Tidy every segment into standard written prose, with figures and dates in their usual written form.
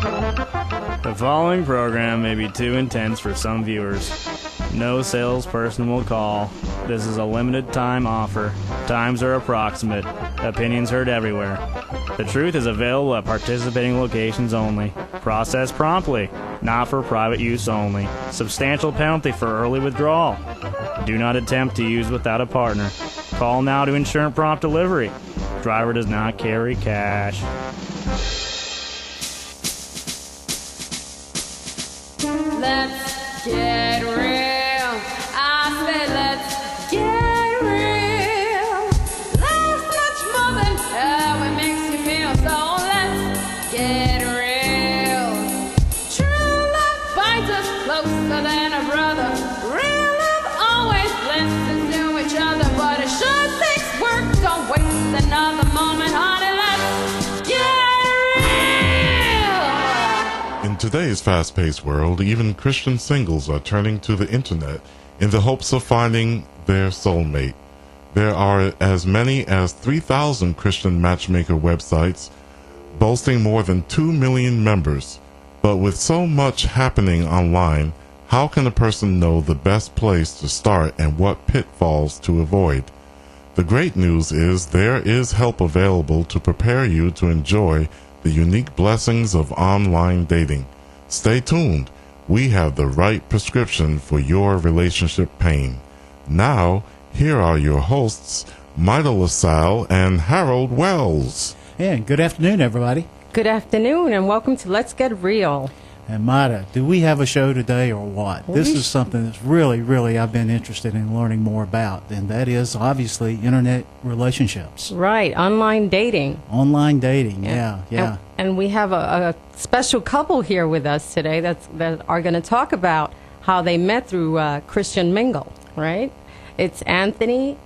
The following program may be too intense for some viewers. No salesperson will call. This is a limited time offer. Times are approximate. Opinions heard everywhere. The truth is available at participating locations only. Process promptly. Not for private use only. Substantial penalty for early withdrawal. Do not attempt to use without a partner. Call now to ensure prompt delivery. Driver does not carry cash. Let's get real. I said let's get real. Life's much more than how it makes you feel. So let's get real. True love binds us closer than a brother. Real love always blends into each other. But it sure takes work. Don't waste another moment, honey. Let's get real. In today's fast-paced world, even Christian singles are turning to the internet in the hopes of finding their soulmate. There are as many as 3,000 Christian matchmaker websites, boasting more than 2 million members. But with so much happening online, how can a person know the best place to start and what pitfalls to avoid? The great news is there is help available to prepare you to enjoy the unique blessings of online dating. Stay tuned. We have the right prescription for your relationship pain. Now, here are your hosts, Maida LaSalle and Harold Wells. And good afternoon, everybody. Good afternoon, and welcome to Let's Get Real. And Maida, do we have a show today or what? This is something that's really I've been interested in learning more about, and that is obviously internet relationships. Right, online dating. Online dating, yeah. And we have a special couple here with us today that are going to talk about how they met through Christian Mingle, right? It's Anthony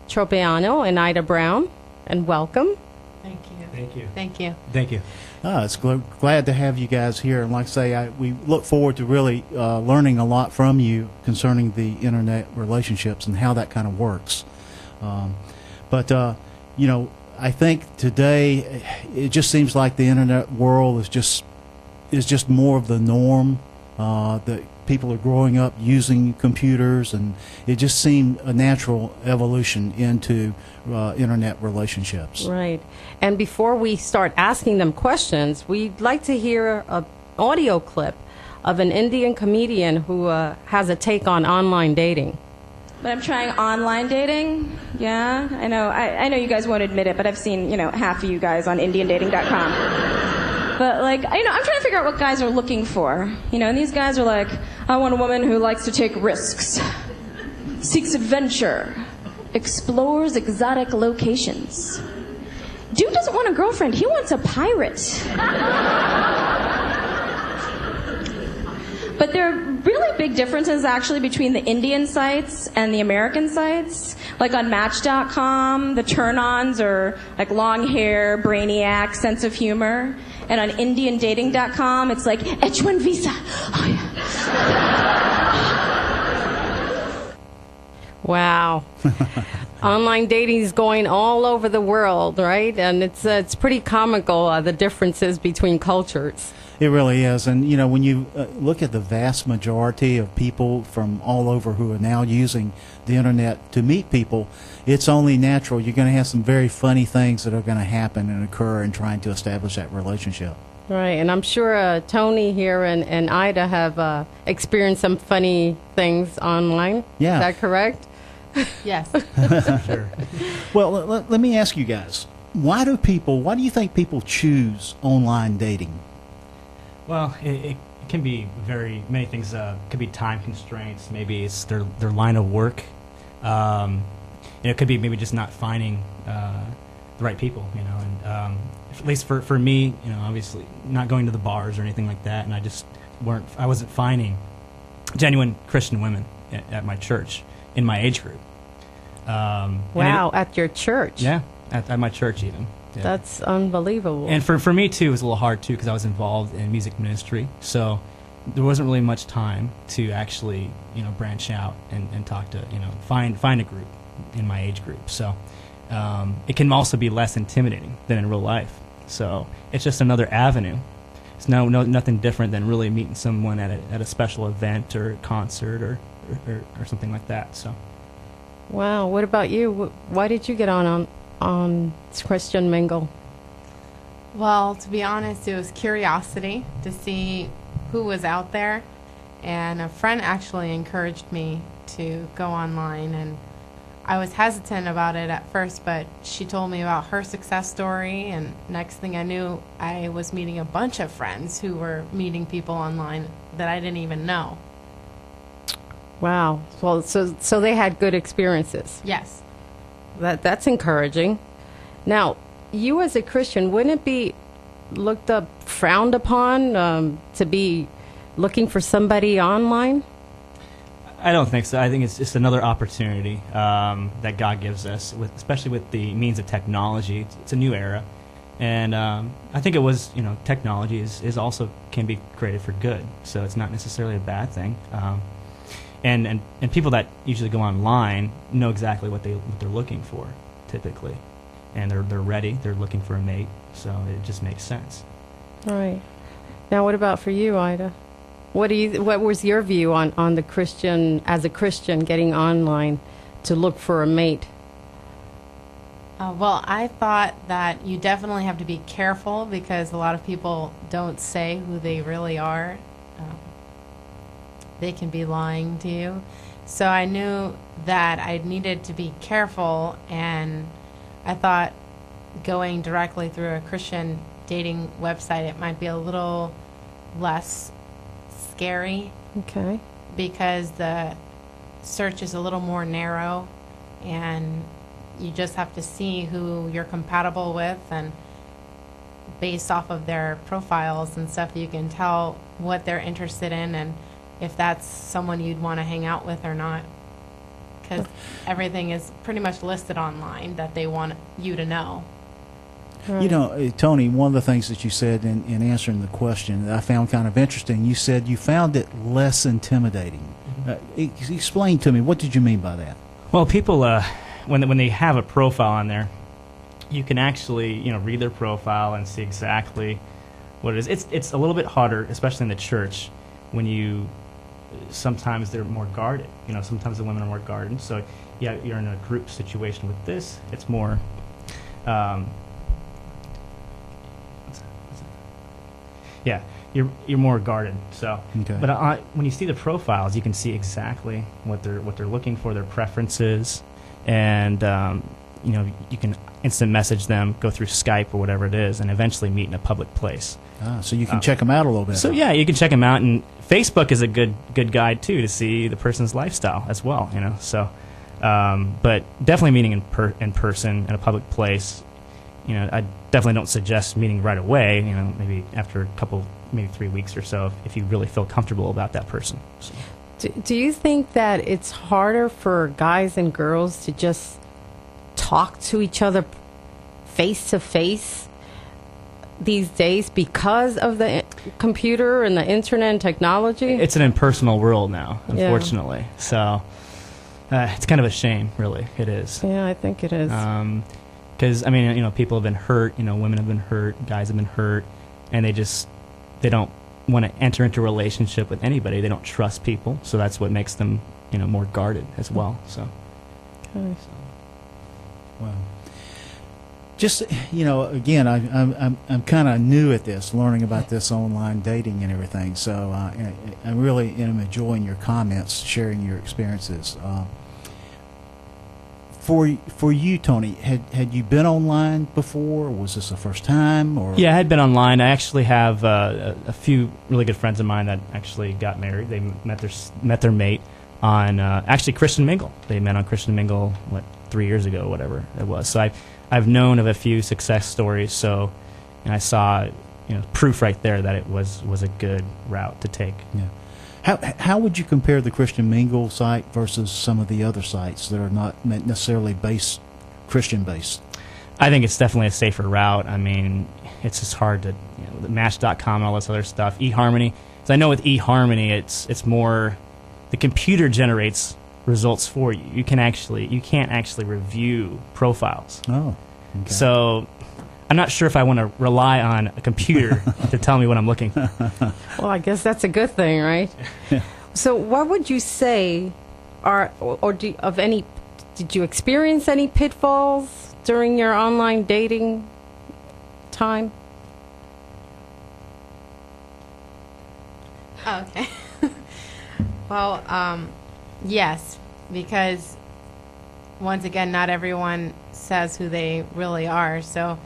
Tropiano and Ida Brown, and welcome. Thank you. Thank you. Thank you. Thank you. It's glad to have you guys here. And like I say, we look forward to really learning a lot from you concerning the internet relationships and how that kind of works. But I think today it just seems like the internet world is just more of the norm. That people are growing up using computers, and it just seemed a natural evolution into internet relationships. Right. And before we start asking them questions, we'd like to hear an audio clip of an Indian comedian who has a take on online dating. But I'm trying online dating. Yeah, I know. I know you guys won't admit it, but I've seen, half of you guys on IndianDating.com. But, I'm trying to figure out what guys are looking for. And these guys are like, I want a woman who likes to take risks, seeks adventure, explores exotic locations. Dude doesn't want a girlfriend. He wants a pirate. But there are really big differences, actually, between the Indian sites and the American sites. Like on Match.com, the turn-ons are like long hair, brainiac, sense of humor. And on IndianDating.com, it's like H1 visa. Oh, yeah. Wow. Online dating is going all over the world, right? And it's pretty comical, the differences between cultures. It really is. And, when you look at the vast majority of people from all over who are now using the internet to meet people, it's only natural. You're going to have some very funny things that are going to happen and occur in trying to establish that relationship. Right. And I'm sure Tony here and Ida have experienced some funny things online. Yeah. Is that correct? Yes. Sure. Well, let me ask you guys, why do you think people choose online dating? Well, it can be many things. It could be time constraints. Maybe it's their line of work. It could be maybe just not finding the right people. And at least for me, obviously not going to the bars or anything like that, and I wasn't finding genuine Christian women at my church in my age group. Wow, at your church? Yeah, at my church even. Yeah. That's unbelievable. And for me, too, it was a little hard, too, because I was involved in music ministry. So there wasn't really much time to actually, branch out and talk to, find a group in my age group. So it can also be less intimidating than in real life. So it's just another avenue it's nothing different than really meeting someone at a special event or concert or something like that. So. Wow. What about you? Why did you get on Christian Mingle? Well, to be honest, it was curiosity to see who was out there. And a friend actually encouraged me to go online. And I was hesitant about it at first, but she told me about her success story. And next thing I knew, I was meeting a bunch of friends who were meeting people online that I didn't even know. Wow. Well, so they had good experiences. Yes. That's encouraging. Now, you as a Christian, wouldn't it be frowned upon to be looking for somebody online? I don't think so. I think it's just another opportunity that God gives us, especially with the means of technology. It's a new era. And I think it was, technology is also can be created for good. So it's not necessarily a bad thing. And people that usually go online know exactly what they're looking for, typically, and they're ready. They're looking for a mate, so it just makes sense. All right. Now, what about for you, Ida? What was your view on the Christian, as a Christian, getting online to look for a mate? Well, I thought that you definitely have to be careful because a lot of people don't say who they really are. They can be lying to you. So I knew that I needed to be careful, and I thought going directly through a Christian dating website, it might be a little less scary. Okay. Because the search is a little more narrow, and you just have to see who you're compatible with, and based off of their profiles and stuff, you can tell what they're interested in and if that's someone you'd want to hang out with or not, because everything is pretty much listed online that they want you to know. Right. Tony, one of the things that you said in answering the question that I found kind of interesting, you said you found it less intimidating. Explain to me, what did you mean by that? Well, people, when they have a profile on there, you can actually read their profile and see exactly what it is. It's a little bit harder, especially in the church, when sometimes they're more guarded. Sometimes the women are more guarded. So, yeah, you're in a group situation with this. It's more, you're more guarded. So, okay. But when you see the profiles, you can see exactly what they're looking for, their preferences, and you can instant message them, go through Skype or whatever it is, and eventually meet in a public place. So you can check them out a little bit. So yeah, you can check them out, and Facebook is a good guide too to see the person's lifestyle as well. So, but definitely meeting in person in a public place. I definitely don't suggest meeting right away. Maybe after maybe 3 weeks or so, if you really feel comfortable about that person. So. Do you think that it's harder for guys and girls to just talk to each other face to face these days because of the computer and the internet and technology? It's an impersonal world now, unfortunately. Yeah. So it's kind of a shame, really. It is. Yeah, I think it is. Because people have been hurt. Women have been hurt. Guys have been hurt, and they don't want to enter into a relationship with anybody. They don't trust people, so that's what makes them more guarded as well. So. Okay. Wow. Just again, I'm kind of new at this, learning about this online dating and everything. So I really am enjoying your comments, sharing your experiences. For you, Tony, had you been online before? Or was this the first time? Or yeah, I had been online. I actually have a few really good friends of mine that actually got married. They met their mate on actually Christian Mingle. They met on Christian Mingle 3 years ago, or whatever it was. So I've known of a few success stories. So, and I saw proof right there that it was a good route to take. Yeah. How would you compare the Christian Mingle site versus some of the other sites that are not necessarily Christian based? I think it's definitely a safer route. I mean, it's just hard to Match.com and all this other stuff. eHarmony. So I know with eHarmony, it's more the computer generates results for you. You can't actually review profiles. Oh, okay. So I'm not sure if I want to rely on a computer to tell me what I'm looking for. Well, I guess that's a good thing, right? So what would you say are, did you experience any pitfalls during your online dating time? Okay. Well, yes, because once again, not everyone says who they really are. So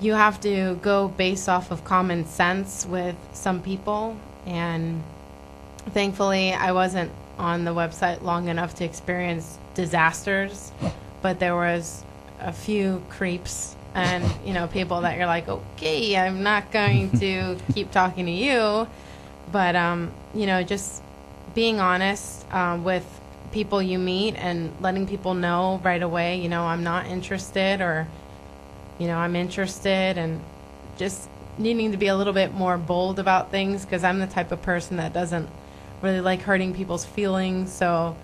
you have to go based off of common sense with some people. And thankfully, I wasn't on the website long enough to experience disasters, but there was a few creeps and, people that you're like, okay, I'm not going to keep talking to you. But, just being honest with people you meet and letting people know right away, I'm not interested, or, I'm interested, and just needing to be a little bit more bold about things, because I'm the type of person that doesn't really like hurting people's feelings. So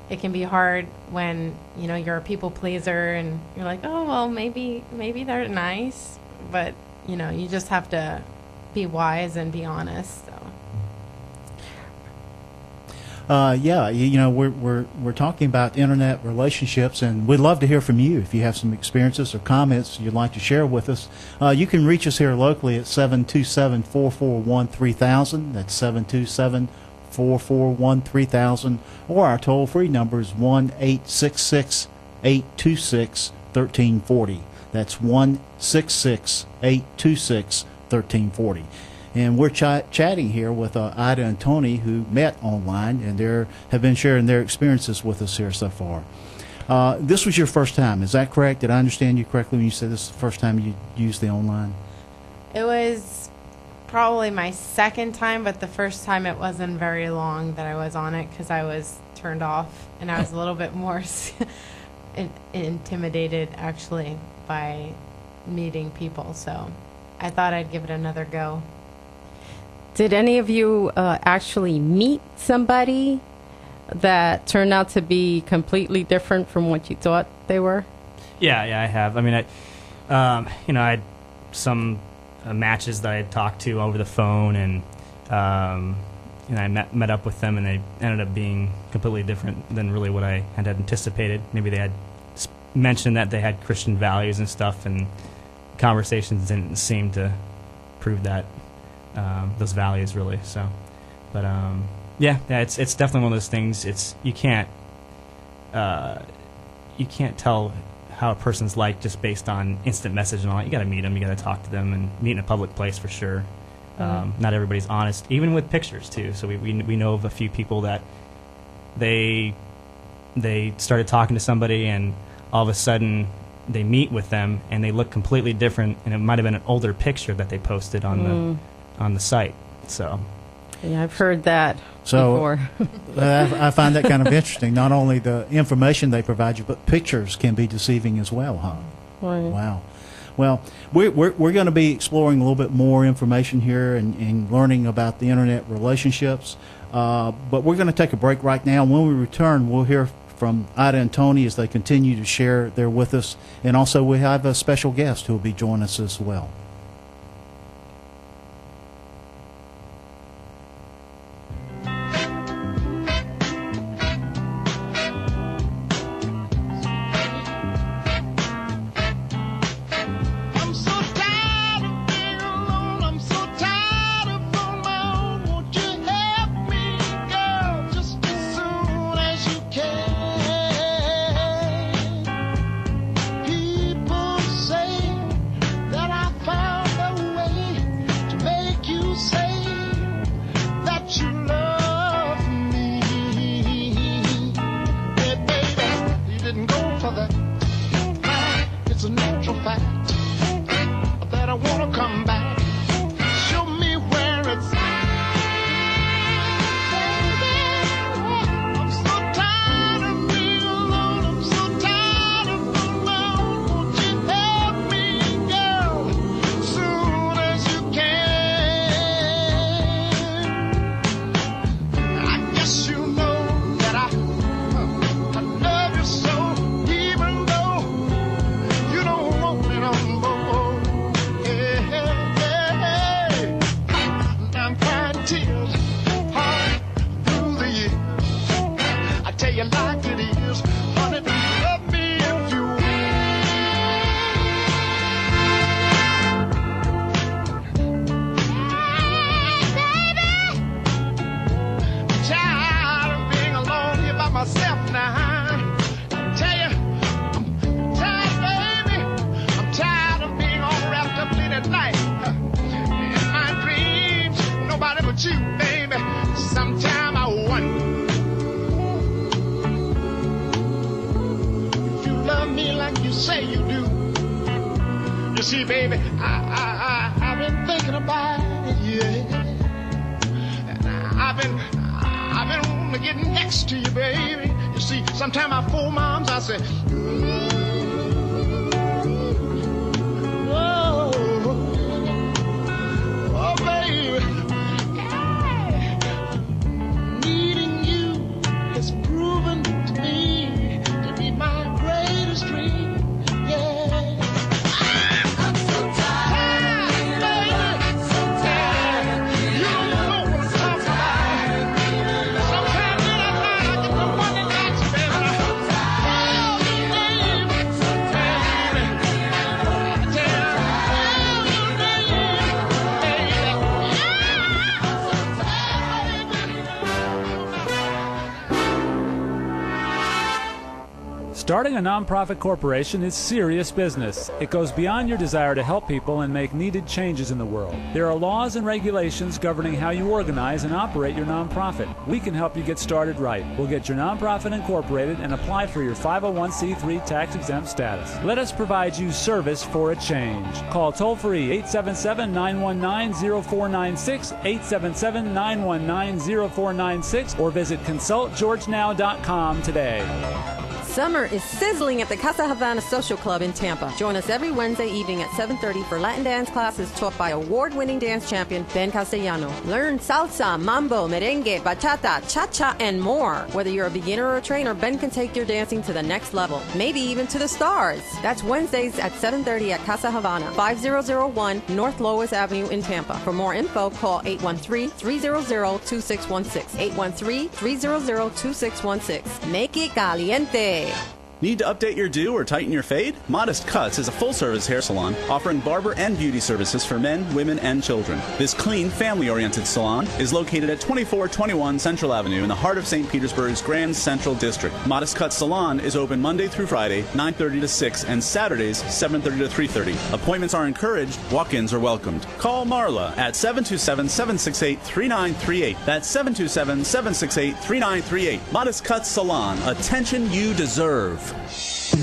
it can be hard when, you're a people pleaser and you're like, oh, well, maybe they're nice. But, you just have to be wise and be honest. So. We're talking about internet relationships, and we'd love to hear from you. If you have some experiences or comments you'd like to share with us, you can reach us here locally at 727-441-3000. That's 727-441-3000. Or our toll-free number is 1-866-826-1340. That's 1-866-826-1340. And we're chatting here with Ida and Tony, who met online, and have been sharing their experiences with us here so far. This was your first time, is that correct? Did I understand you correctly when you said this is the first time you used the online? It was probably my second time, but the first time it wasn't very long that I was on it, because I was turned off, and I was a little bit more intimidated, actually, by meeting people. So I thought I'd give it another go. Did any of you actually meet somebody that turned out to be completely different from what you thought they were? Yeah, I have. I mean, I had some matches that I had talked to over the phone, and I met up with them, and they ended up being completely different than really what I had anticipated. Maybe they had mentioned that they had Christian values and stuff, and conversations didn't seem to prove that. Those values really. So, but it's definitely one of those things. You can't tell how a person's like just based on instant message and all that. You got to meet them. You got to talk to them and meet in a public place for sure. Not everybody's honest, even with pictures too. So we know of a few people that they started talking to somebody, and all of a sudden they meet with them and they look completely different, and it might have been an older picture that they posted on the site. So yeah, I've heard that before. I find that kind of interesting. Not only the information they provide you, but pictures can be deceiving as well, huh? Right. Wow. Well, we're going to be exploring a little bit more information here and learning about the internet relationships. But we're going to take a break right now. When we return, we'll hear from Ida and Tony as they continue to share there with us. And also we have a special guest who will be joining us as well. People say that I find you, baby. Sometime I wonder if you love me like you say you do. You see, baby, I've been thinking about it, yeah. And I've been wanting to get next to you, baby. You see, sometimes I fool my arms, I say, oh, baby. Needing you has proven to me to be my greatest dream. Yeah. I'm so tired, baby. So tired. You don't know what I'm talking about. Sometimes in the night I get the money nights, baby. Oh, baby. So tired, baby. Starting a nonprofit corporation is serious business. It goes beyond your desire to help people and make needed changes in the world. There are laws and regulations governing how you organize and operate your nonprofit. We can help you get started right. We'll get your nonprofit incorporated and apply for your 501c3 tax-exempt status. Let us provide you service for a change. Call toll-free 877-919-0496, 877-919-0496, or visit consultgeorgenow.com today. Summer is sizzling at the Casa Havana Social Club in Tampa. Join us every Wednesday evening at 7:30 for Latin dance classes taught by award-winning dance champion Ben Castellano. Learn salsa, mambo, merengue, bachata, cha-cha, and more. Whether you're a beginner or a trainer, Ben can take your dancing to the next level, maybe even to the stars. That's Wednesdays at 7:30 at Casa Havana, 5001 North Lois Avenue in Tampa. For more info, call 813-300-2616. 813-300-2616. Make it caliente. Need to update your do or tighten your fade? Modest Cuts is a full-service hair salon offering barber and beauty services for men, women, and children. This clean, family-oriented salon is located at 2421 Central Avenue in the heart of St. Petersburg's Grand Central District. Modest Cuts Salon is open Monday through Friday, 9:30 to 6, and Saturdays, 7:30 to 3:30. Appointments are encouraged. Walk-ins are welcomed. Call Marla at 727-768-3938. That's 727-768-3938. Modest Cuts Salon. Attention you deserve.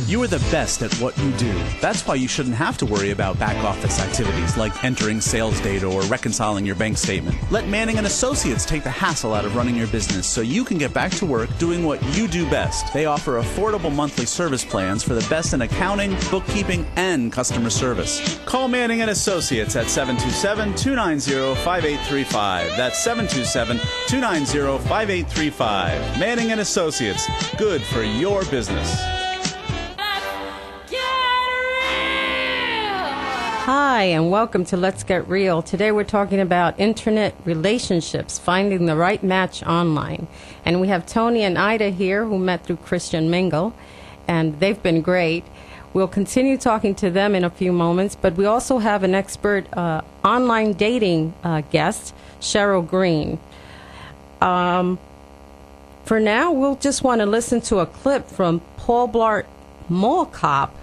You are the best at what you do. That's why you shouldn't have to worry about back office activities like entering sales data or reconciling your bank statement. Let Manning & Associates take the hassle out of running your business so you can get back to work doing what you do best. They offer affordable monthly service plans for the best in accounting, bookkeeping, and customer service. Call Manning & Associates at 727-290-5835. That's 727-290-5835. Manning & Associates. Good for your business. Hi, and welcome to Let's Get Real. Today we're talking about internet relationships, finding the right match online. And we have Tony and Ida here who met through Christian Mingle, and they've been great. We'll continue talking to them in a few moments, but we also have an expert online dating guest, Cheryl Green. For now, we'll just want to listen to a clip from Paul Blart Mall Cop,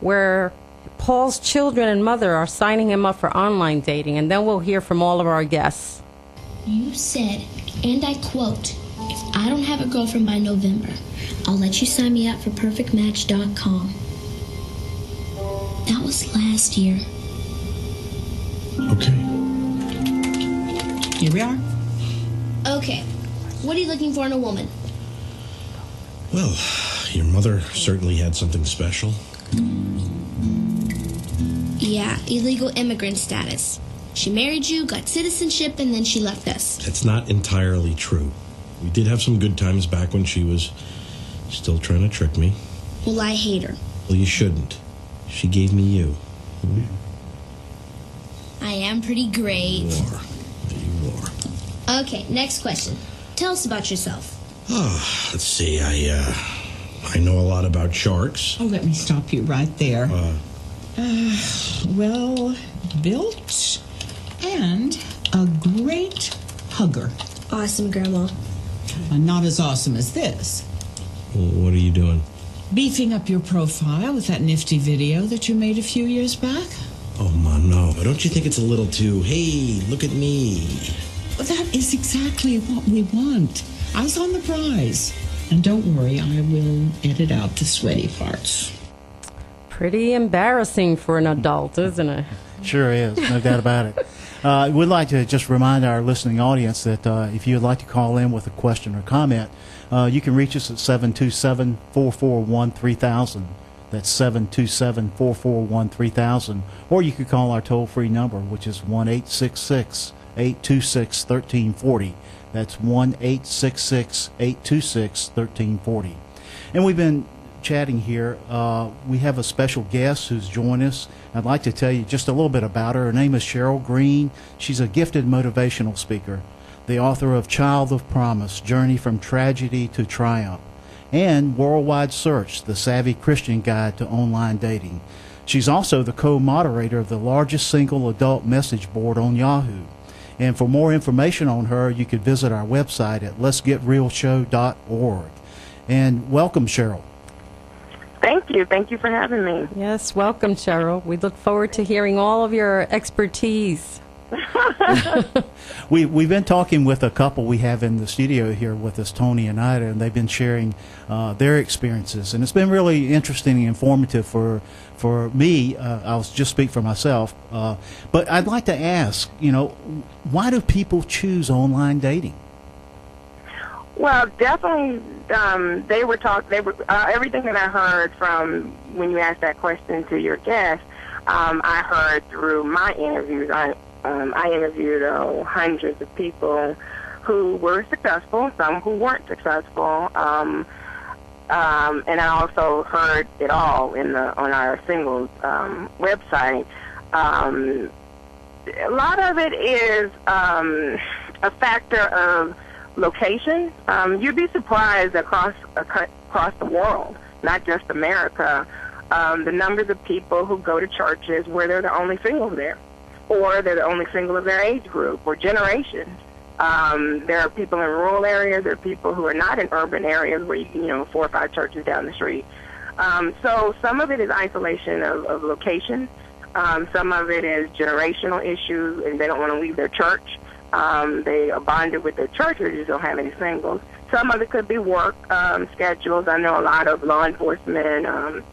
where Paul's children and mother are signing him up for online dating, and then we'll hear from all of our guests. You said, and I quote, "If I don't have a girlfriend by November, I'll let you sign me up for perfectmatch.com. That was last year. Okay. Here we are. Okay. What are you looking for in a woman? Well, your mother certainly had something special. Yeah, illegal immigrant status. She married you, got citizenship, and then she left us. That's not entirely true. We did have some good times back when she was still trying to trick me. Well, I hate her. Well, you shouldn't. She gave me you. I am pretty great. You are. Okay, next question. Tell us about yourself. Oh, let's see. I know a lot about sharks. Oh, let me stop you right there. Well built and a great hugger. Awesome, Grandma. Not as awesome as this. Well, what are you doing? Beefing up your profile with that nifty video that you made a few years back. Oh, Ma, no. Don't you think it's a little too, hey, look at me? That is exactly what we want. Eyes on the prize. And don't worry, I will edit out the sweaty parts. Pretty embarrassing for an adult, isn't it? Sure is, no doubt about it. We'd like to just remind our listening audience that if you'd like to call in with a question or comment, you can reach us at 727-441-3000. That's 727-441-3000. Or you could call our toll-free number, which is 1-866-826-1340. That's 1-866-826-1340. And we've been chatting here. We have a special guest who's joined us. I'd like to tell you just a little bit about her. Her name is Cheryl Green. She's a gifted motivational speaker, the author of Child of Promise, Journey from Tragedy to Triumph, and Worldwide Search, the Savvy Christian Guide to Online Dating. She's also the co-moderator of the largest single adult message board on Yahoo. And for more information on her, you could visit our website at letsgetrealshow.org. And welcome, Cheryl. Thank you. Thank you for having me. Yes, welcome, Cheryl. We look forward to hearing all of your expertise. We've been talking with a couple we have in the studio here with us, Tony and Ida, and they've been sharing their experiences. And it's been really interesting and informative for me. I'll just speak for myself. But I'd like to ask, why do people choose online dating? Well, definitely, everything that I heard from when you asked that question to your guest, I heard through my interviews. I interviewed hundreds of people who were successful, some who weren't successful, and I also heard it all on our singles website. A lot of it is a factor of location. You'd be surprised across the world, not just America, the numbers of people who go to churches where they're the only singles there, or they're the only single of their age group or generation. There are people in rural areas. There are people who are not in urban areas where 4 or 5 churches down the street. So some of it is isolation of location. Some of it is generational issues, and they don't want to leave their church. They are bonded with their church, or just don't have any singles. Some of it could be work schedules. I know a lot of law enforcement,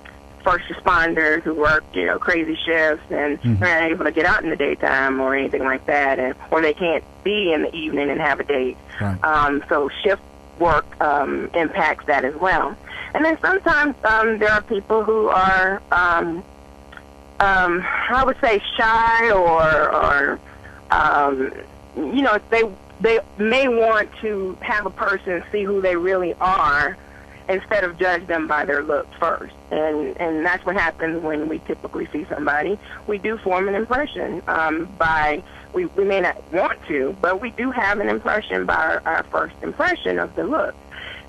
first responders who work, crazy shifts, and they're not able to get out in the daytime or anything like that, or they can't be in the evening and have a date. Right. So shift work impacts that as well. And then sometimes there are people who are, I would say, shy, or they may want to have a person see who they really are instead of judge them by their looks first. And that's what happens when we typically see somebody. We do form an impression we may not want to, but we do have an impression by our first impression of the look.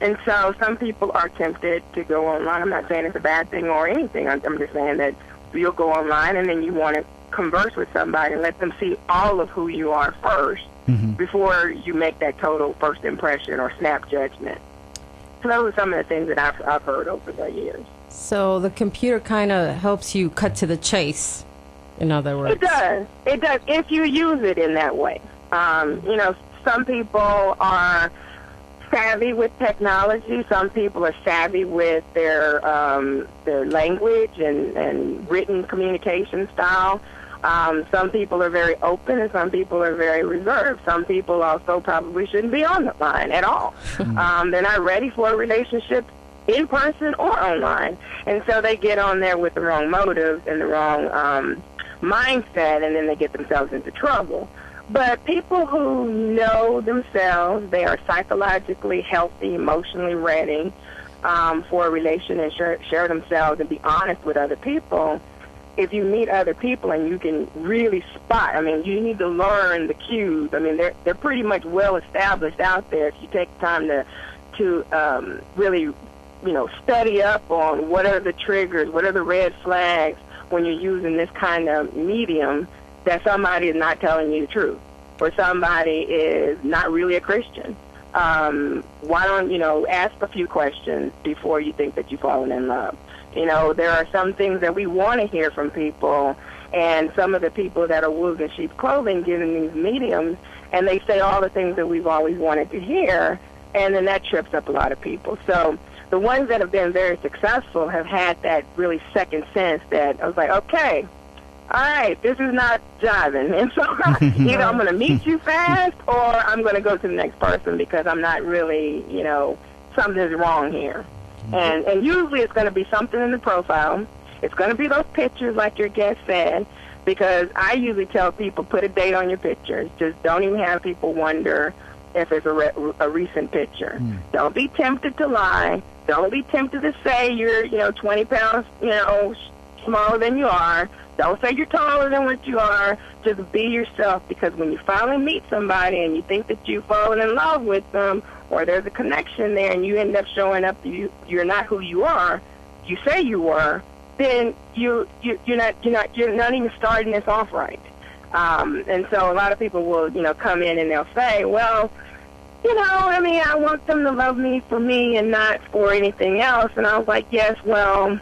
And so some people are tempted to go online. I'm not saying it's a bad thing or anything. I'm just saying that you'll go online and then you want to converse with somebody and let them see all of who you are first before you make that total first impression or snap judgment. So those are some of the things that I've heard over the years. So the computer kind of helps you cut to the chase, in other words. It does. It does, if you use it in that way. Some people are savvy with technology. Some people are savvy with their language and written communication style. Some people are very open, and some people are very reserved. Some people also probably shouldn't be on the line at all. They're not ready for a relationship in person or online, and so they get on there with the wrong motives and the wrong mindset, and then they get themselves into trouble. But people who know themselves, they are psychologically healthy, emotionally ready for a relationship and share themselves and be honest with other people. If you meet other people and you can really spot, you need to learn the cues. They're pretty much well established out there if you take time to really, study up on what are the triggers, what are the red flags when you're using this kind of medium that somebody is not telling you the truth, or somebody is not really a Christian. Why don't ask a few questions before you think that you've fallen in love? There are some things that we want to hear from people, and some of the people that are wolves in sheep's clothing giving these mediums, and they say all the things that we've always wanted to hear, and then that trips up a lot of people. So the ones that have been very successful have had that really second sense that I was like, okay, all right, this is not jiving. And so either I'm going to meet you fast or I'm going to go to the next person because I'm not really, something's wrong here. And usually it's going to be something in the profile. It's going to be those pictures like your guest said, because I usually tell people put a date on your pictures. Just don't even have people wonder if it's a recent picture. Don't be tempted to lie. Don't be tempted to say you're, 20 pounds, smaller than you are. Don't say you're taller than what you are. Just be yourself, because when you finally meet somebody and you think that you've fallen in love with them or there's a connection there and you end up showing up you're not who you are, you say you were, then you're not even starting this off right. And so a lot of people will, come in and they'll say, well, I want them to love me for me and not for anything else. And I was like, yes, well,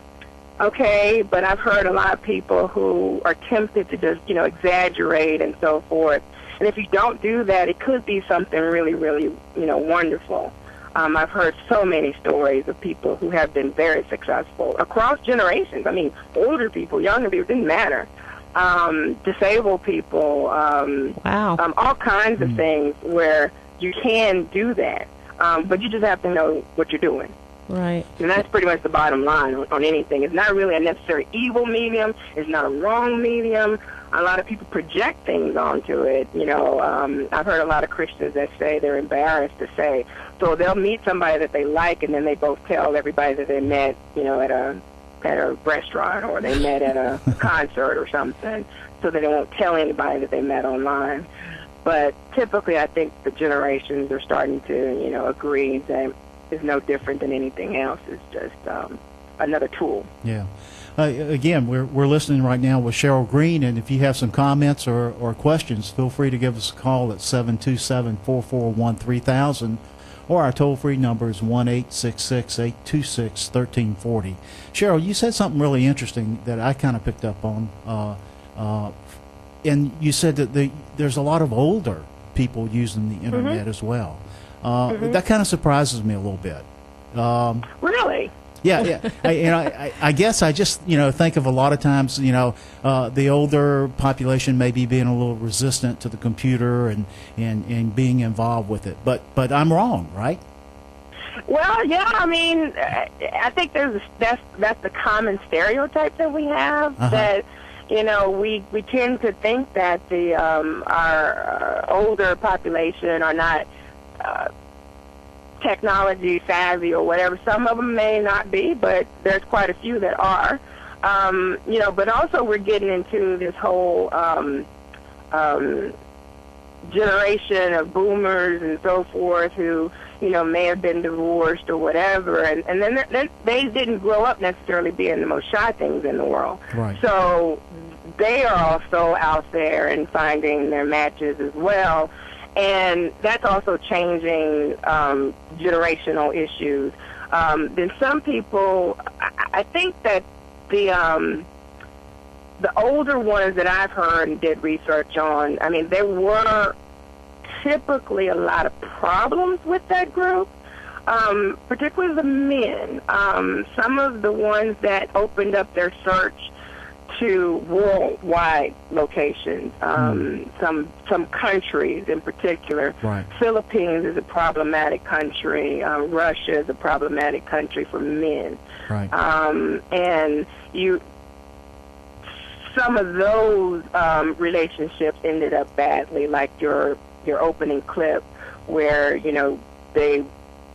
okay, but I've heard a lot of people who are tempted to just, exaggerate and so forth. And if you don't do that, it could be something really, really, wonderful. I've heard so many stories of people who have been very successful across generations. I mean, older people, younger people, didn't matter. Disabled people, all kinds of things where you can do that. But you just have to know what you're doing. Right. And that's pretty much the bottom line on anything. It's not really a necessary evil medium. It's not a wrong medium. A lot of people project things onto it. I've heard a lot of Christians that say they're embarrassed to say. So they'll meet somebody that they like, and then they both tell everybody that they met, at a restaurant or they met at a concert or something, so that they won't tell anybody that they met online. But typically, I think the generations are starting to, agree that it's no different than anything else. It's just another tool. Yeah. Again, we're listening right now with Cheryl Green, and if you have some comments or questions, feel free to give us a call at 727-441-3000, or our toll-free number is 1-866-826-1340. Cheryl, you said something really interesting that I kind of picked up on, and you said that there's a lot of older people using the internet as well. That kind of surprises me a little bit. Really? Yeah. I guess I just think of a lot of times the older population maybe being a little resistant to the computer and being involved with it. But I'm wrong, right? Well, yeah. I mean, I think that's the common stereotype that we have that. We tend to think that our older population are not technology savvy or whatever. Some of them may not be, but there's quite a few that are. But also we're getting into this whole generation of boomers and so forth who, may have been divorced or whatever, and then they didn't grow up necessarily being the most shy things in the world. Right. So they are also out there and finding their matches as well. And that's also changing generational issues. Then some people, I think that the older ones that I've heard and did research on, I mean, there were typically a lot of problems with that group, particularly the men. Some of the ones that opened up their search to worldwide locations, some countries in particular. Right. Philippines is a problematic country. Russia is a problematic country for men. Right. And some of those relationships ended up badly, like your opening clip, where they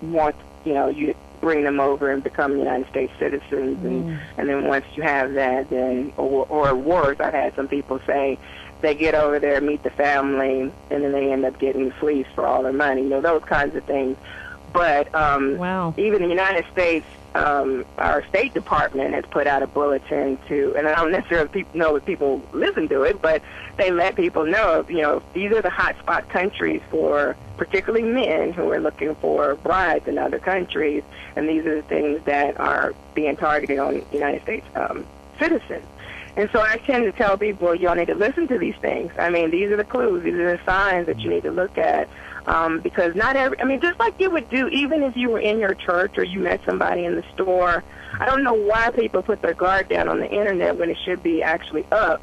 want you bring them over and become United States citizens, and then once you have that, then or worse, I've had some people say they get over there, meet the family, and then they end up getting fleeced for all their money, those kinds of things. But even the United States, our State Department has put out a bulletin and I don't necessarily know if people listen to it, but they let people know, these are the hotspot countries for particularly men who are looking for brides in other countries, and these are the things that are being targeted on United States citizens. And so I tend to tell people, y'all need to listen to these things. I mean, these are the clues. These are the signs that you need to look at. Because not every, I mean, just like you would do even if you were in your church or you met somebody in the store. I don't know why people put their guard down on the internet when it should be actually up.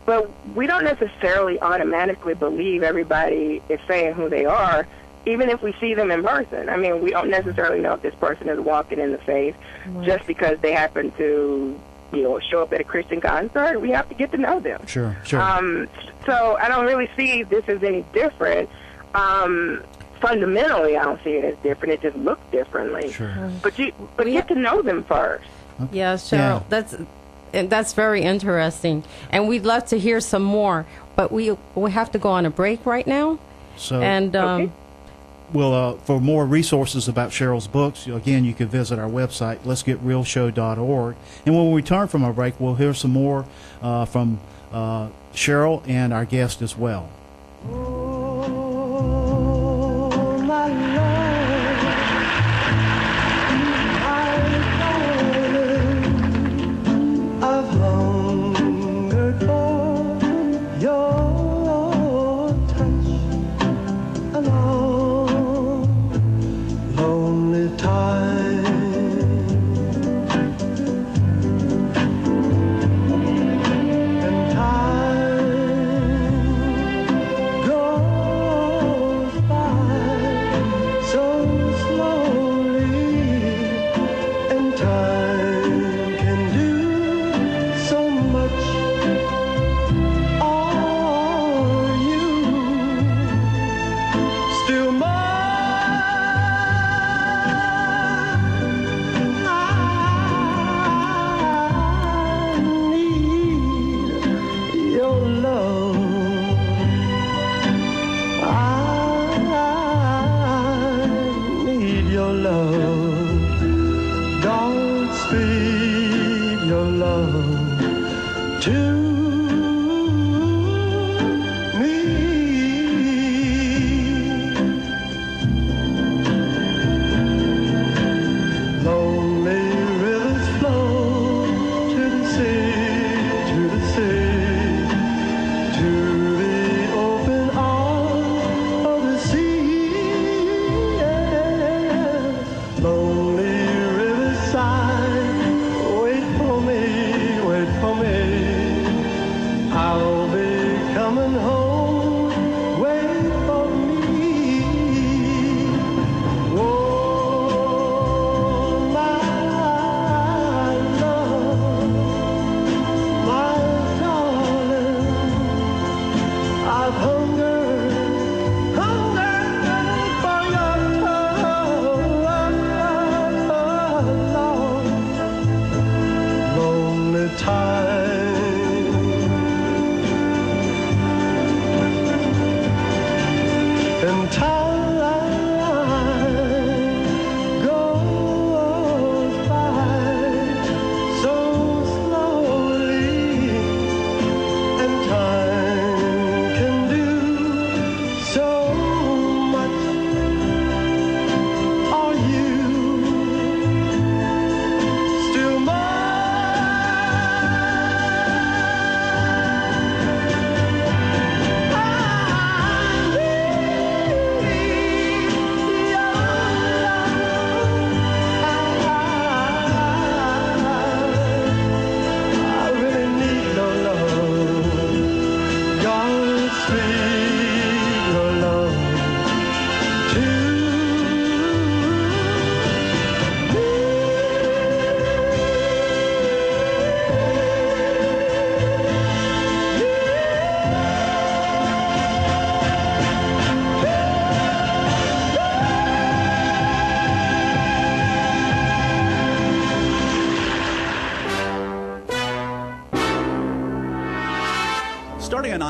But we don't necessarily automatically believe everybody is saying who they are, even if we see them in person. I mean, we don't necessarily know if this person is walking in the faith just because they happen to, show up at a Christian concert. We have to get to know them. Sure. So I don't really see this as any different. Fundamentally, I don't see it as different. It just looks differently. Sure. But get to know them first. Yeah, Cheryl, that's very interesting, and we'd love to hear some more. But we have to go on a break right now. So and well, for more resources about Cheryl's books, again, you can visit our website, letsgetrealshow.org. And when we return from our break, we'll hear some more from Cheryl and our guest as well.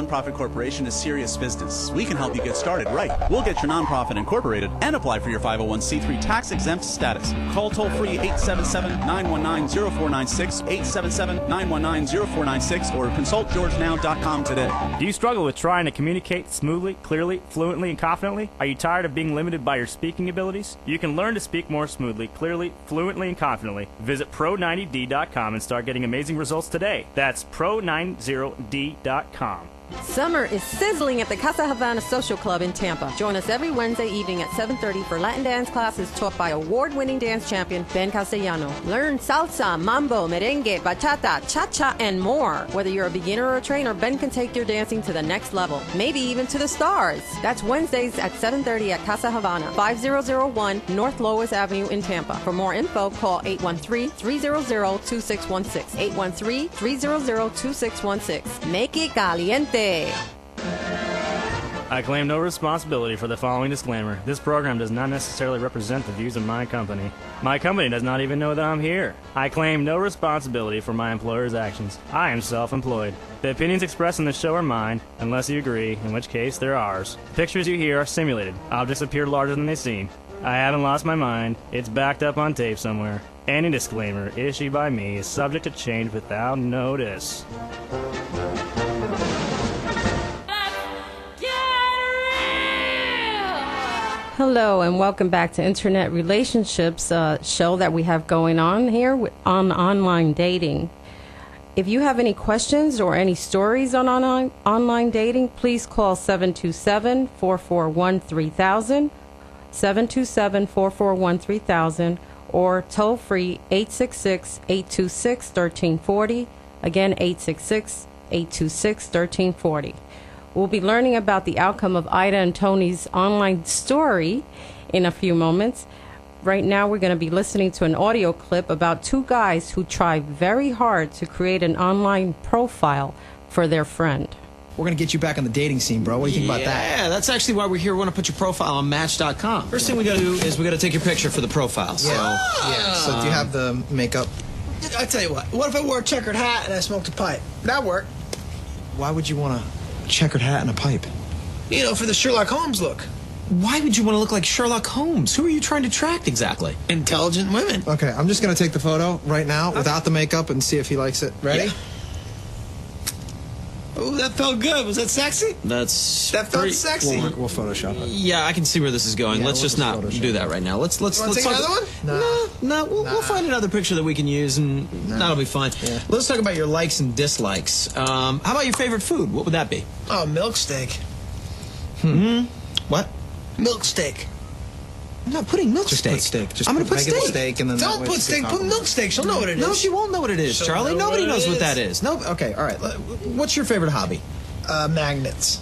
nonprofit corporation is serious business. We can help you get started right. We'll get your nonprofit incorporated and apply for your 501c3 tax-exempt status. Call toll-free 877-919-0496, 877-919-0496, or consult georgenow.com today. Do you struggle with trying to communicate smoothly, clearly, fluently, and confidently? Are you tired of being limited by your speaking abilities? You can learn to speak more smoothly, clearly, fluently, and confidently. Visit pro90d.com and start getting amazing results today. That's pro90d.com. Summer is sizzling at the Casa Havana Social Club in Tampa. Join us every Wednesday evening at 7:30 for Latin dance classes taught by award-winning dance champion Ben Castellano. Learn salsa, mambo, merengue, bachata, cha-cha, and more. Whether you're a beginner or a trainer, Ben can take your dancing to the next level, maybe even to the stars. That's Wednesdays at 7:30 at Casa Havana, 5001 North Lois Avenue in Tampa. For more info, call 813-300-2616. 813-300-2616. Make it caliente. I claim no responsibility for the following disclaimer. This program does not necessarily represent the views of my company. My company does not even know that I'm here. I claim no responsibility for my employer's actions. I am self-employed. The opinions expressed in the show are mine, unless you agree, in which case they're ours. The pictures you hear are simulated. Objects appear larger than they seem. I haven't lost my mind. It's backed up on tape somewhere. Any disclaimer issued by me is subject to change without notice. Hello and welcome back to Internet Relationships, show that we have going on here on online dating. If you have any questions or any stories on online dating, please call 727-441-3000, 727-441-3000, or toll free 866-826-1340, again 866-826-1340. We'll be learning about the outcome of Ida and Tony's online story in a few moments. Right now, we're going to be listening to an audio clip about two guys who try very hard to create an online profile for their friend. We're going to get you back on the dating scene, bro. What do you think about that? Yeah, that's actually why we're here. We want to put your profile on Match.com. First thing we got to do is we got to take your picture for the profile. So, So do you have the makeup? I tell you what if I wore a checkered hat and I smoked a pipe? That'd work. Why would you want a checkered hat and a pipe? You know, for the Sherlock Holmes look. Why would you want to look like Sherlock Holmes? Who are you trying to attract exactly? Intelligent women. Okay, I'm just going to take the photo right now without the makeup and see if he likes it. Ready? Yeah. Oh, that felt good. Was that sexy? That felt sexy. We'll Photoshop it. Yeah, I can see where this is going. Yeah, let's just not do that right now. Let's take another one? No, we'll find another picture that we can use, and that'll be fine. Yeah. Let's talk about your likes and dislikes. How about your favorite food? What would that be? Oh, milk steak. What? Milk steak. I'm not putting milk Just steak. put steak. Just I'm going to put regular steak. steak and then that Don't way put it's steak. Put comparable. milk steak. She'll know what it is. No, she won't know what it is, She'll Charlie. know Nobody what knows it what is. that is. No. Okay, all right. What's your favorite hobby? Magnets.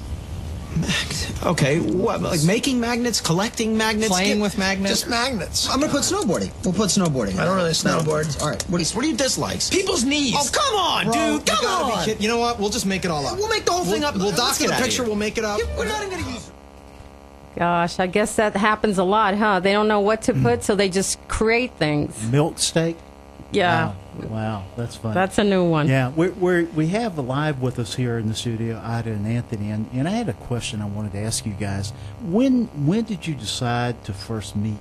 Okay, what? Like making magnets, collecting magnets, Playing with magnets? Just magnets. I'm gonna put snowboarding. We'll put snowboarding. I don't really snowboard. All right. What are your dislikes? People's knees. Oh, come on, Bro, dude. you Come gotta be on. kidding. You know what? We'll just make it all up. We'll make the whole thing up. We'll Let's dock get the outta picture. here. We'll make it up. We're not even gonna use. Gosh, I guess that happens a lot, huh? They don't know what to put, so they just create things. Milk steak? Yeah. Wow, that's fun. That's a new one. Yeah, we have live with us here in the studio, Ida and Anthony, and I had a question I wanted to ask you guys. When did you decide to first meet?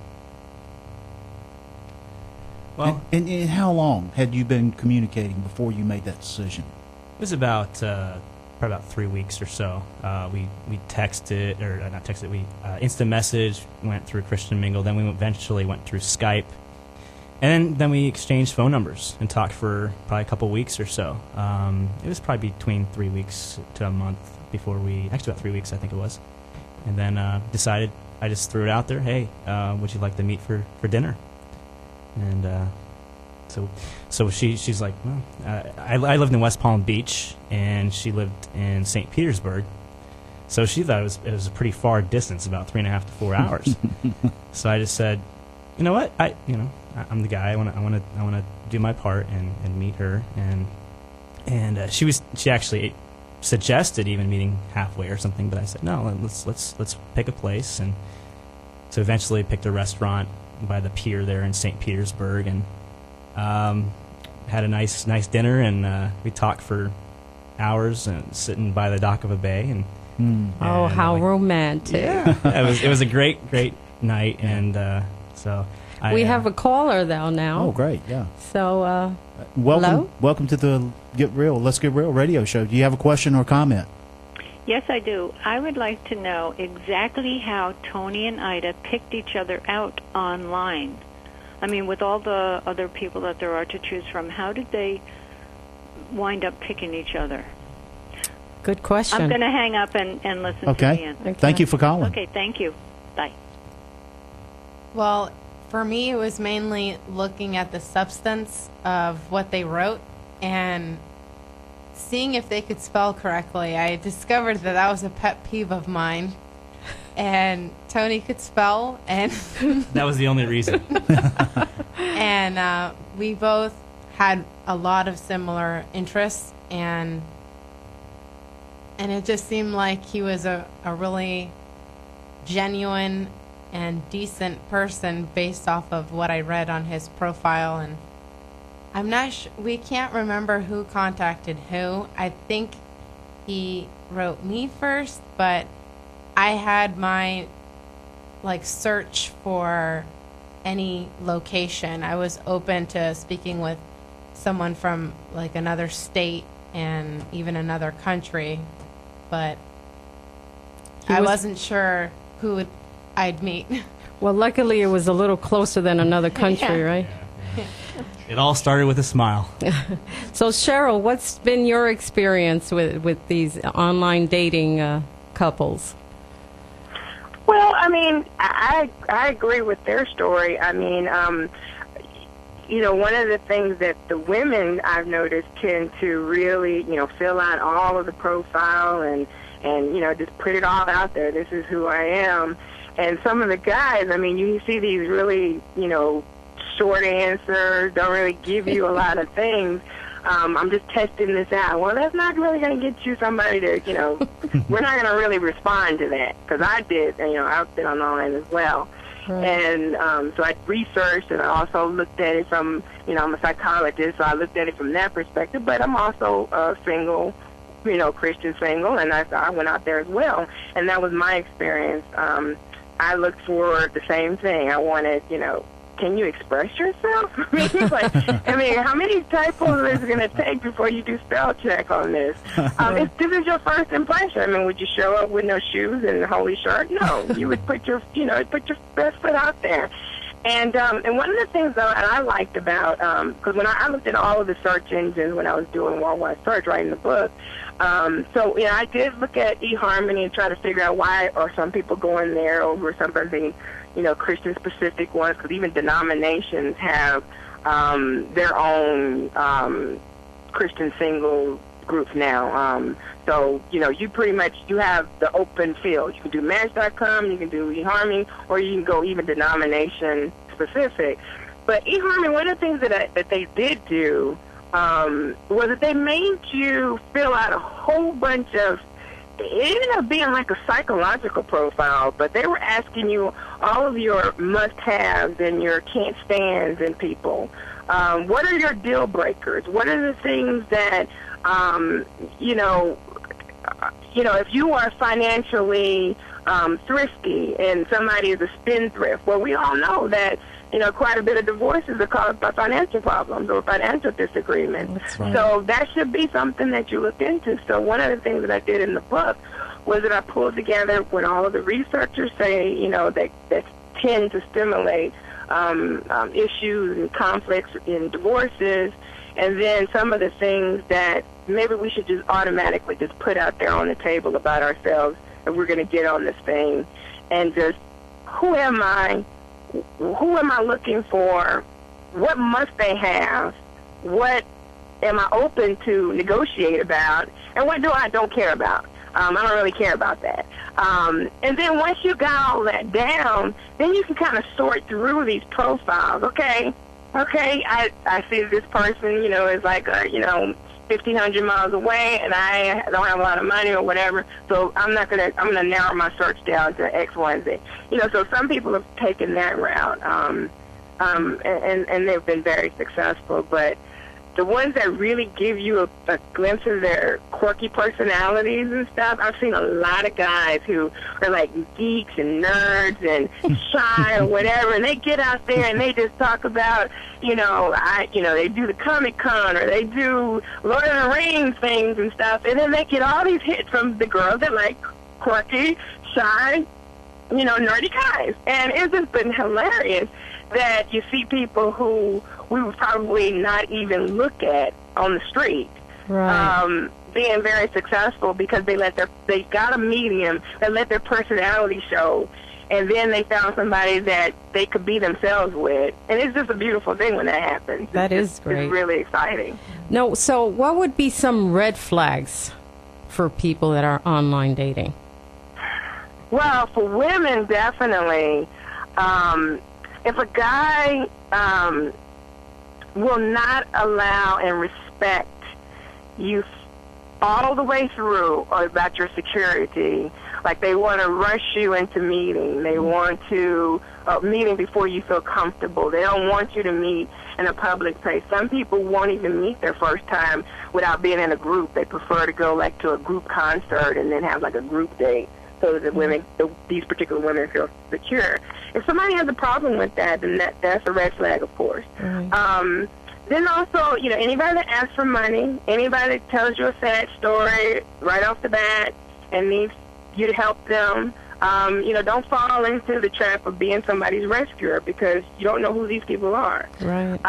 Well, and how long had you been communicating before you made that decision? it was about probably about 3 weeks or so. We texted, or not texted, we instant message, went through Christian Mingle, then we eventually went through Skype. And then we exchanged phone numbers and talked for probably a couple weeks or so. It was probably between 3 weeks to a month before actually about 3 weeks I think it was. And then decided, I just threw it out there, hey, would you like to meet for dinner? And so she's like, well, I lived in West Palm Beach, and she lived in St. Petersburg. So she thought it was a pretty far distance, about 3.5 to 4 hours. So I just said, you know what, I'm the guy. I want to do my part and meet her. And she actually suggested even meeting halfway or something. But I said no. Let's pick a place. And so eventually picked a restaurant by the pier there in St. Petersburg and had a nice dinner. And we talked for hours and sitting by the dock of a bay. And Oh, how romantic. it was a great night. And so we have a caller, though, now. Oh, great, yeah. So, welcome to the Let's Get Real radio show. Do you have a question or comment? Yes, I do. I would like to know exactly how Tony and Ida picked each other out online. I mean, with all the other people that there are to choose from, how did they wind up picking each other? Good question. I'm going to hang up and listen to the answer. Okay. Thank you for calling. Okay, thank you. Bye. Well, for me, it was mainly looking at the substance of what they wrote and seeing if they could spell correctly. I discovered that was a pet peeve of mine. And Tony could spell, and that was the only reason. And we both had a lot of similar interests, and it just seemed like he was a really genuine and decent person based off of what I read on his profile. And I'm not we can't remember who contacted who. I think he wrote me first, but I had my search for any location. I was open to speaking with someone from another state and even another country, but I wasn't sure who I'd meet. Well, luckily it was a little closer than another country, right? It all started with a smile. So, Cheryl, what's been your experience with these online dating couples? Well, I mean, I agree with their story. I mean, one of the things that the women I've noticed tend to really, fill out all of the profile and just put it all out there. This is who I am. And some of the guys, I mean, you see these really, short answers, don't really give you a lot of things. I'm just testing this out. Well, that's not really going to get you somebody to, we're not going to really respond to that. Because I did, I've been online as well. Right. And so I researched, and I also looked at it from, I'm a psychologist, so I looked at it from that perspective. But I'm also single, Christian single, and I went out there as well. And that was my experience. I looked for the same thing. I wanted, can you express yourself? I mean, how many typos is it going to take before you do spell check on this? If this is your first impression, I mean, would you show up with no shoes and a holy shirt? No, you would put your, put your best foot out there. And one of the things that I liked about, because when I looked at all of the search engines when I was doing worldwide search, writing the book, so I did look at eHarmony and try to figure out why are some people going there over some of the Christian-specific ones, because even denominations have their own Christian single groups now. So, you pretty much, you have the open field. You can do Match.com, you can do eHarmony, or you can go even denomination-specific. But eHarmony, one of the things that they did do was that they made you fill out a whole bunch of, it ended up being like a psychological profile, but they were asking you all of your must-haves and your can't-stands in people. What are your deal breakers? What are the things that, if you are financially thrifty and somebody is a spendthrift, well, we all know that, quite a bit of divorces are caused by financial problems or financial disagreements. That's right. So that should be something that you look into. So one of the things that I did in the book was that I pulled together what all of the researchers say, that tend to stimulate issues and conflicts in divorces, and then some of the things that maybe we should just automatically just put out there on the table about ourselves if we're going to get on this thing, and just, who am I? Who am I looking for? What must they have? What am I open to negotiate about? And what do I don't care about? I don't really care about that. And then once you got all that down, then you can kind of sort through these profiles. Okay, I see this person, is like, 1,500 miles away, and I don't have a lot of money or whatever, so I'm going to narrow my search down to X, Y, and Z. So some people have taken that route, and they've been very successful. But the ones that really give you a glimpse of their quirky personalities and stuff, I've seen a lot of guys who are like geeks and nerds and shy or whatever, and they get out there and they just talk about, they do the Comic-Con or they do Lord of the Rings things and stuff, and then they get all these hits from the girls that like quirky, shy, nerdy guys. And it's just been hilarious that you see people who we would probably not even look at on the street, being very successful because they got a medium that let their personality show, and then they found somebody that they could be themselves with, and it's just a beautiful thing when that happens. That is great. It's really exciting. No, so what would be some red flags for people that are online dating? Well, for women, definitely. If a guy will not allow and respect you all the way through or about your security, like they want to rush you into meeting. They want to meeting before you feel comfortable. They don't want you to meet in a public place. Some people won't even meet their first time without being in a group. They prefer to go like to a group concert and then have like a group date so that these particular women feel secure. If somebody has a problem with that, then that's a red flag, of course. Right. Then also, anybody that asks for money, anybody that tells you a sad story right off the bat and needs you to help them, don't fall into the trap of being somebody's rescuer because you don't know who these people are. Right.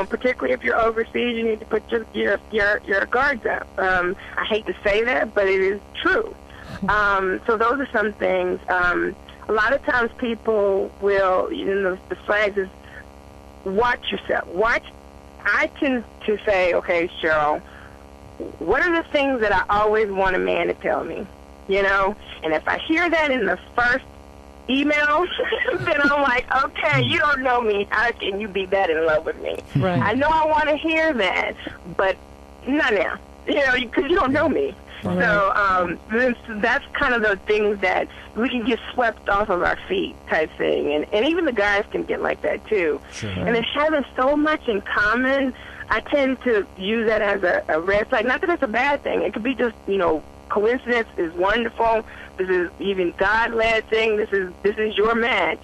Particularly if you're overseas, you need to put your guards up. I hate to say that, but it is true. So those are some things. A lot of times people will, the flags is watch yourself. I tend to say, okay, Cheryl, what are the things that I always want a man to tell me? And if I hear that in the first email, then I'm like, okay, you don't know me. How can you be that in love with me? Right. I know I want to hear that, but not now, because you don't know me. Right. So that's kind of the things that we can get swept off of our feet type thing. And even the guys can get like that too. Sure. And it's having so much in common, I tend to use that as a red flag. Not that it's a bad thing. It could be just, coincidence is wonderful. This is even God-led thing. This is your match.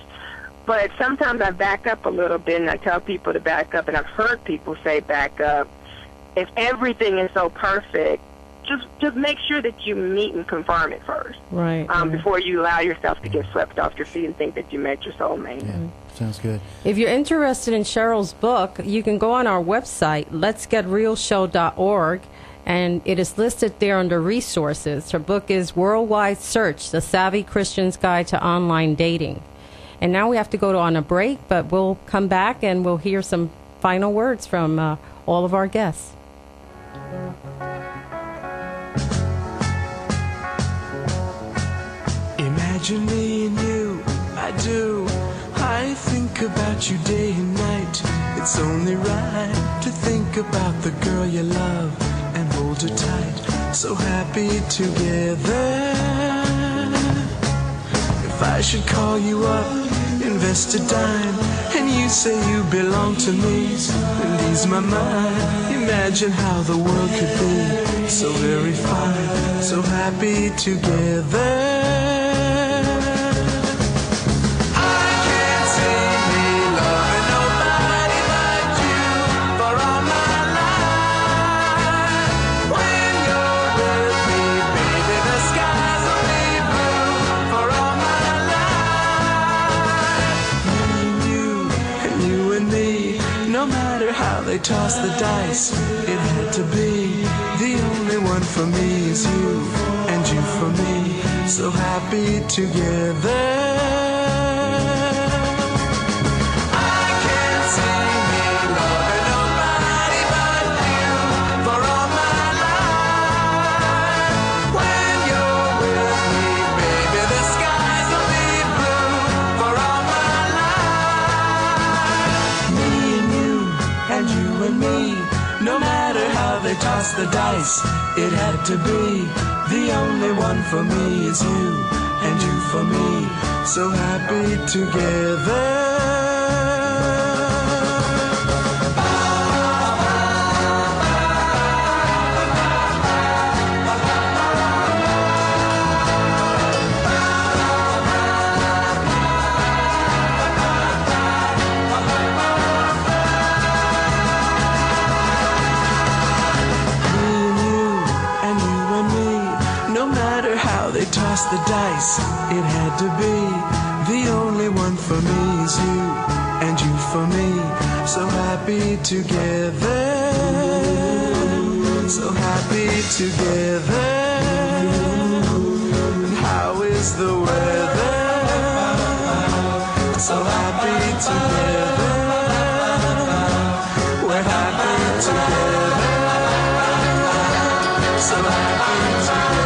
But sometimes I back up a little bit and I tell people to back up, and I've heard people say back up. If everything is so perfect, just make sure that you meet and confirm it first. Right. Before you allow yourself to get swept off your feet and think that you met your soulmate. Yeah, sounds good. If you're interested in Cheryl's book, you can go on our website, letsgetrealshow.org, and it is listed there under resources. Her book is Worldwide Search, The Savvy Christian's Guide to Online Dating. And now we have to go on a break, but we'll come back and we'll hear some final words from all of our guests. Imagine me and you, I do. I think about you day and night. It's only right to think about the girl you love and hold her tight. So happy together. If I should call you up, invest a dime, and you say you belong to me, and ease my mind. Imagine how the world could be so very fine, so happy together. They toss the dice, it had to be. The only one for me is you, and you for me, so happy together. I can't see me loving nobody but you for all my life. When you're with me, baby, the skies will be blue for all my life. Me and you, and you and me, no matter how they toss the dice, it had to be. The only one for me is you, and you for me, so happy together. the dice, it had to be. The only one for me is you, and you for me. So happy together, so happy together. And how is the weather? So happy together. We're happy together. So happy together.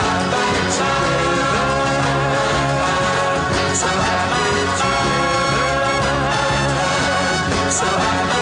Happy together. So happy together. So happy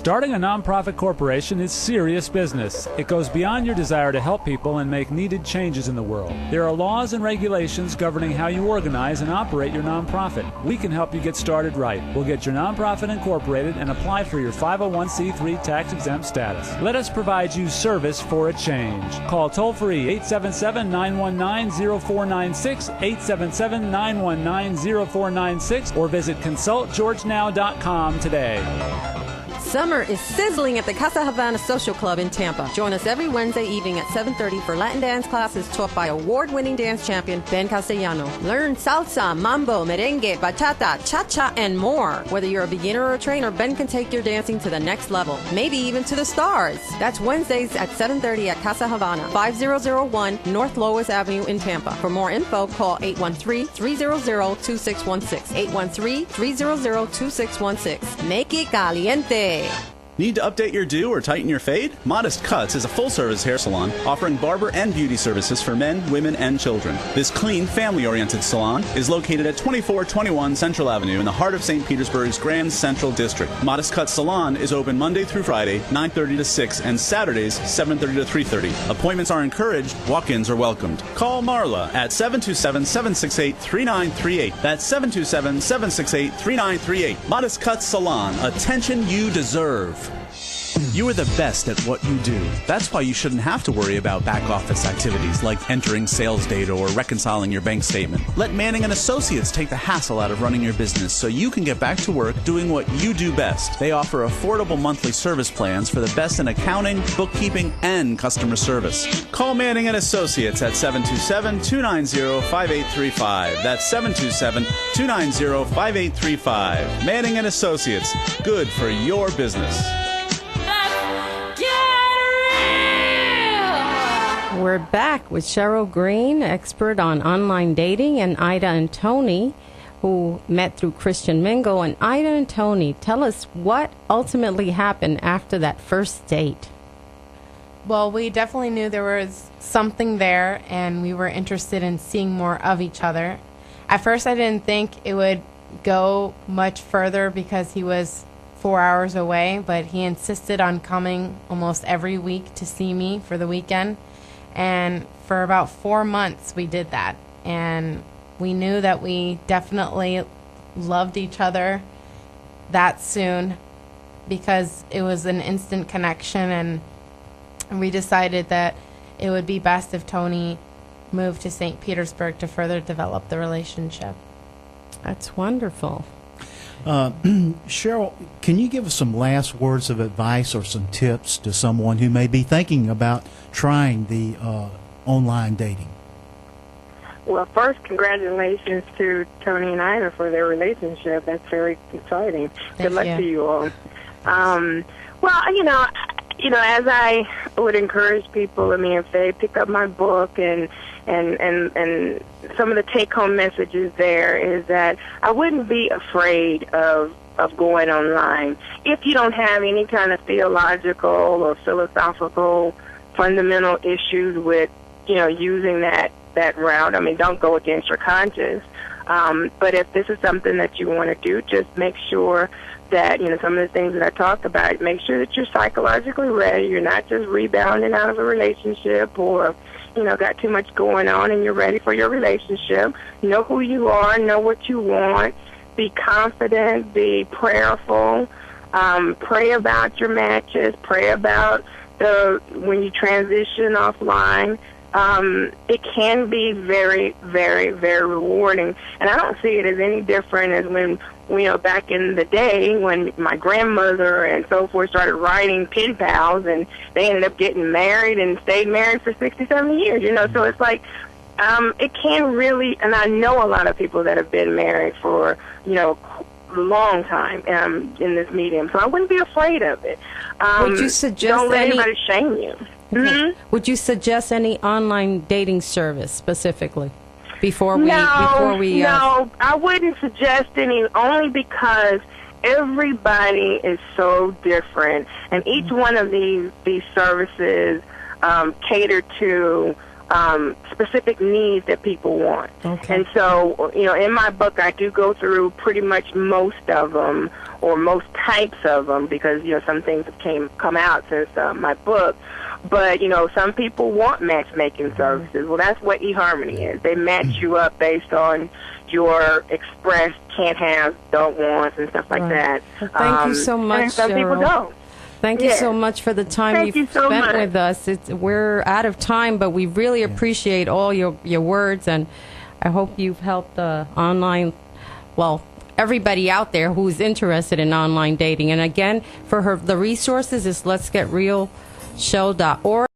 Starting a nonprofit corporation is serious business. It goes beyond your desire to help people and make needed changes in the world. There are laws and regulations governing how you organize and operate your nonprofit. We can help you get started right. We'll get your nonprofit incorporated and apply for your 501c3 tax-exempt status. Let us provide you service for a change. Call toll-free 877-919-0496, 877-919-0496, or visit consultgeorgenow.com today. Summer is sizzling at the Casa Havana Social Club in Tampa. Join us every Wednesday evening at 7:30 for Latin dance classes taught by award-winning dance champion Ben Castellano. Learn salsa, mambo, merengue, bachata, cha-cha, and more. Whether you're a beginner or a trainer, Ben can take your dancing to the next level, maybe even to the stars. That's Wednesdays at 7:30 at Casa Havana, 5001 North Lois Avenue in Tampa. For more info, call 813-300-2616. 813-300-2616. Make it caliente. Need to update your do or tighten your fade? Modest Cuts is a full-service hair salon offering barber and beauty services for men, women, and children. This clean, family-oriented salon is located at 2421 Central Avenue in the heart of St. Petersburg's Grand Central District. Modest Cuts Salon is open Monday through Friday, 9:30 to 6, and Saturdays, 7:30 to 3:30. Appointments are encouraged. Walk-ins are welcomed. Call Marla at 727-768-3938. That's 727-768-3938. Modest Cuts Salon. Attention you deserve. You are the best at what you do. That's why you shouldn't have to worry about back office activities like entering sales data or reconciling your bank statement. Let Manning & Associates take the hassle out of running your business so you can get back to work doing what you do best. They offer affordable monthly service plans for the best in accounting, bookkeeping, and customer service. Call Manning & Associates at 727-290-5835. That's 727-290-5835. Manning & Associates. Good for your business. We're back with Cheryl Green, expert on online dating, and Ida and Tony, who met through Christian Mingle. And Ida and Tony, tell us what ultimately happened after that first date. Well, we definitely knew there was something there, and we were interested in seeing more of each other. At first, I didn't think it would go much further because he was 4 hours away, but he insisted on coming almost every week to see me for the weekend. And for about 4 months, we did that. And we knew that we definitely loved each other that soon because it was an instant connection. And we decided that it would be best if Tony moved to St. Petersburg to further develop the relationship. That's wonderful. Cheryl, can you give us some last words of advice or some tips to someone who may be thinking about trying the online dating? Well, first, congratulations to Tony and Ida for their relationship. That's very exciting. Good luck to you all. Well, you know, as I would encourage people, I mean, if they pick up my book and some of the take-home messages there is that I wouldn't be afraid of going online if you don't have any kind of theological or philosophical fundamental issues with, using that route. I mean, don't go against your conscience. But if this is something that you want to do, just make sure that, some of the things that I talked about, make sure that you're psychologically ready. You're not just rebounding out of a relationship or, got too much going on and you're ready for your relationship. Know who you are, know what you want, be confident, be prayerful, pray about your matches, pray about when you transition offline, it can be very, very, very rewarding. And I don't see it as any different as when, back in the day when my grandmother and so forth started writing pen pals, and they ended up getting married and stayed married for 60, 70 years, So it's like, it can really, and I know a lot of people that have been married for, a long time in this medium, so I wouldn't be afraid of it. Would you suggest don't let any- anybody shame you. Mm-hmm. Would you suggest any online dating service specifically before we? No, uh, I wouldn't suggest any, only because everybody is so different, and each one of these services cater to specific needs that people want. Okay. And so, in my book, I do go through pretty much most of them, or most types of them, because, some things have come out since my book. But, some people want matchmaking services. Well, that's what eHarmony is. They match you up based on your expressed can't have, don't want, and stuff like that. Well, thank you so much, and some people Cheryl. don't. Thank you so much for the time Thank you've you so spent much. with us. We're out of time, but we really appreciate all your words, and I hope you've helped everybody out there who's interested in online dating. And again, the resources is letsgetrealshow.org.